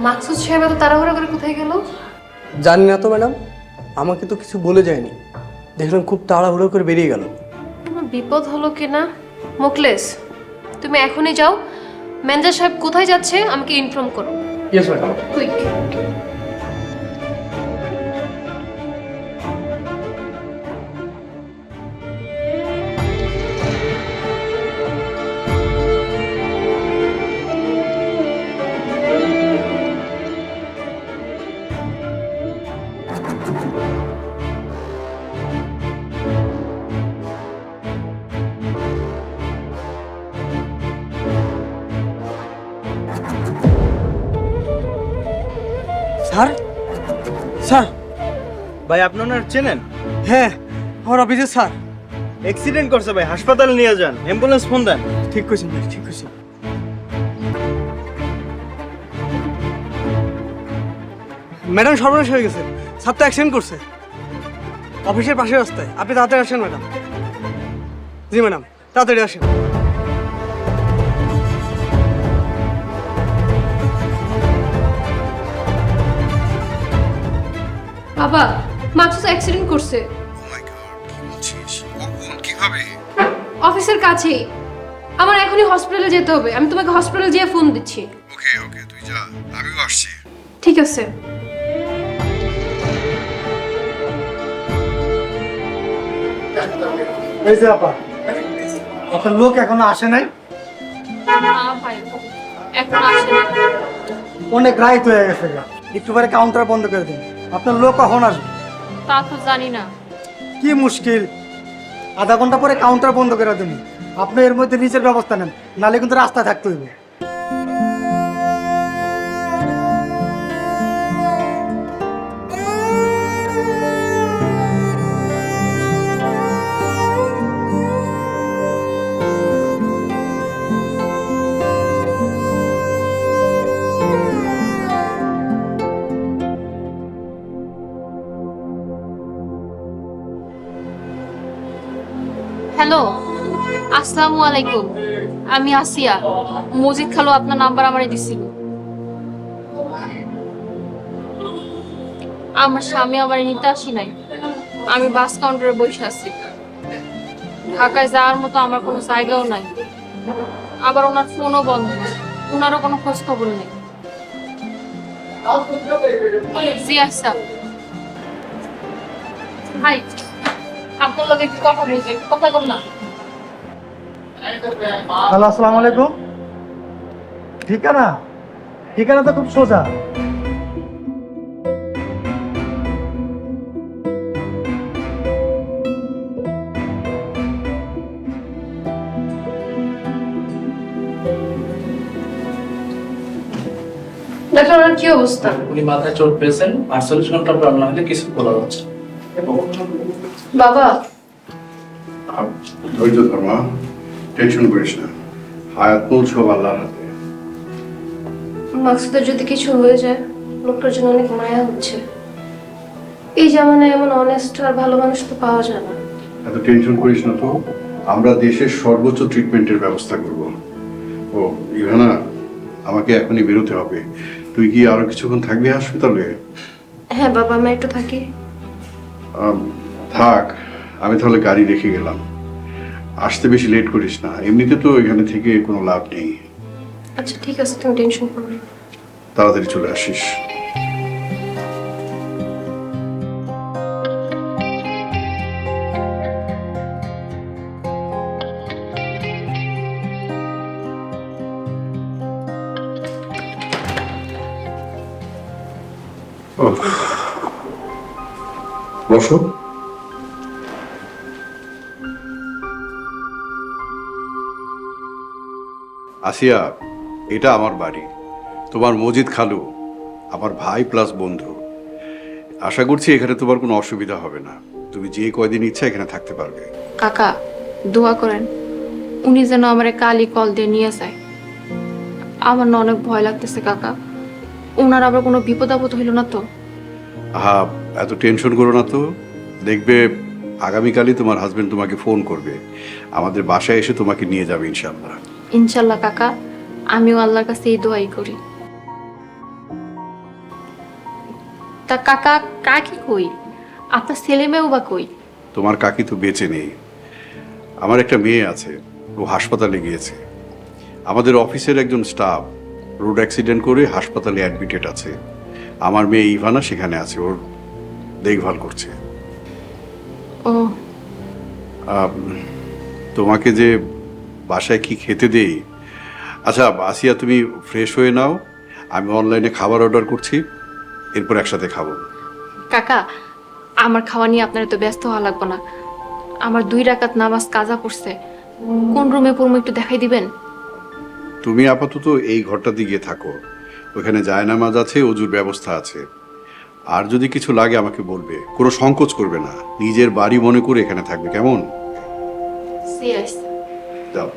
মাকসুদ সাহেব এত তাড়াহুড়া করে কোথায় গেল? জানি না তো ম্যাডাম, আমাকে তো কিছু বলে যায়নি। দেখলাম খুব তাড়াহুড়ো করে বেরিয়ে গেল। কোনো বিপদ হলো কিনা? মুকলেশ, তুমি এখনই যাও, ম্যানেজার সাহেব কোথায় যাচ্ছে আমাকে ইনফর্ম করো। Yes madam. Quick. Sir, sir. ভাই আপনি ওনার চেনেন? হ্যাঁ, আমার অফিসে স্যার। অ্যাক্সিডেন্ট করছে ভাই, হাসপাতালে নিয়ে যান, অ্যাম্বুলেন্স ফোন দেন। ঠিক কইছেন ভাই, ঠিক কইছেন। ম্যাডাম সর্বনাশ হয়ে গেছে, স্যার তো অ্যাক্সিডেন্ট করছে অফিসের পাশের রাস্তায়। আপনি তাড়াতাড়ি আসেন ম্যাডাম। জি ম্যাডাম, তাড়াতাড়ি আসেন। বাবা, মাকসুদ অ্যাক্সিডেন্ট করছে কিভাবে? অফিসের কাছেই। আমার এখনই হসপিটালে যেতে হবে, আমি তোমাকে হসপিটালে যেয়ে ফোন দিচ্ছি। ওকে ওকে, তুই যা, আমিও আসছি। ঠিক আছে। এই যে আপা, আপনার লোক এখনো আসে নাই? না ভাই, এখন আসে না। অনেক রাইত হয়ে গেছে গা। একটু পরে কাউন্টার বন্ধ করে দিন। আপনার লোক কখন আসবে? তা তো জানি না। কি মুশকিল, আধা ঘন্টা পরে কাউন্টার বন্ধ করে দিন। আপনি এর মধ্যে নিচের ব্যবস্থা নেন, নালে কিন্তু রাস্তা থাকতে হইবে। হ্যালো, আসসালামু আলাইকুম। আমি আসিয়া। মজিদ খালু আপনার নাম্বার আমারে দিছিল। আমার স্বামী আমারে নিতে আসি নাই, আমি বাস কাউন্টারে বসে আছি। ঢাকায় যাওয়ার মতো আমার কোনো জায়গাও নাই, আবার ওনার ফোনও বন্ধ, ওনারও কোনো খোঁজ খবর নেই। জি আচ্ছা ভাই, আপনার লগে একটু কথা বলছি, কথা বল না। হ্যালো, আসসালামু আলাইকুম। ঠিকানা? ঠিকানা তো খুব সোজা। ডাক্তার, ওনার কি অবস্থা? উনি মাথায় চোট পেয়েছেন, আর 40 ঘন্টা পর না হলে কিছু বলা যাচ্ছে। বাবা, ধৈর্য ধর মা, টেনশন করিস না, হায়াত মূল সব আল্লাহর হাতে। মাকসুদের যদি কিছু হয়ে যায়, লোকটার জন্য অনেক মায়া হচ্ছে। এই জামানায় এমন অনেস্ট আর ভালো মানুষ তো পাওয়া যায় না। এত টেনশন করিস না তো, আমরা দেশের সর্বোচ্চ ট্রিটমেন্টের ব্যবস্থা করব। ও ইভানা, আমাকে এখনই বেরোতে হবে। তুই কি আরো কিছুক্ষণ থাকবি হাসপাতালে? হ্যাঁ বাবা, আমি একটু থাকি। থাক, আমি তাহলে গাড়ি রেখে গেলাম। আসতে বেশি লেট করিস না, এমনিতে তো এখানে থেকে কোনো লাভ নেই। আচ্ছা ঠিক আছে, তুমি টেনশন করো না। তাড়াতাড়ি চলে আসিস। বসো। আসিয়া, এটা আমার বাড়ি। তোমার মজিদ খালু আমার ভাই প্লাস বন্ধু। আশা করছি এখানে তোমার কোনো অসুবিধা হবে না। তুমি যে কয়দিন ইচ্ছা এখানে থাকতে পারবে। কাকা, দোয়া করেন উনি যেন আমারে কালই কল দিয়ে নিয়ে যায়। আমার না অনেক ভয় লাগতেছে কাকা, ওনার আবার কোনো বিপদ আপদ হইল না তো? হ্যাঁ, এত টেনশন করো না তো। দেখবে আগামীকালই তোমার হাজবেন্ড তোমাকে ফোন করবে, আমাদের বাসায় এসে তোমাকে নিয়ে যাবে ইনশাল্লাহ। ইনশাল্লাহ কাকা, আমিও আল্লাহর কাছে এই দোয়াই করি। তা কাকা কাকি কই? আপনার ছেলে মেয়েও বা কই? তোমার কাকি তো বেঁচে নেই। আমার একটা মেয়ে আছে, ও হাসপাতালে গিয়েছে। আমাদের অফিসের একজন স্টাফ রোড অ্যাক্সিডেন্ট করে হাসপাতালে অ্যাডমিটেড আছে। আমার মেয়ে ইভানা সেখানে আছে, ওর দেখভাল করছে। ও আম, তোমাকে যে বাসায় কি খেতে দেই? আচ্ছা আসিয়া, তুমি ফ্রেশ হয়ে নাও, আমি অনলাইনে খাবার অর্ডার করছি, এরপর একসাথে খাবো। কাকা, আমার খাওয়া নিয়ে আপনার তো ব্যস্ত হওয়া লাগবে না। আমার 2 রাকাত নামাজ কাজা পড়ছে, কোন রুমে পড়বো একটু দেখাই দিবেন? তুমি আপাতত এই ঘরটা দিয়ে থাকো, ওখানে জায়নামাজ আছে, অজুর ব্যবস্থা আছে। আর যদি কিছু লাগে আমাকে বলবে, কোনো সংকোচ করবে না, নিজের বাড়ি মনে করে এখানে থাকবে, কেমন? সিরিয়াস। যাও।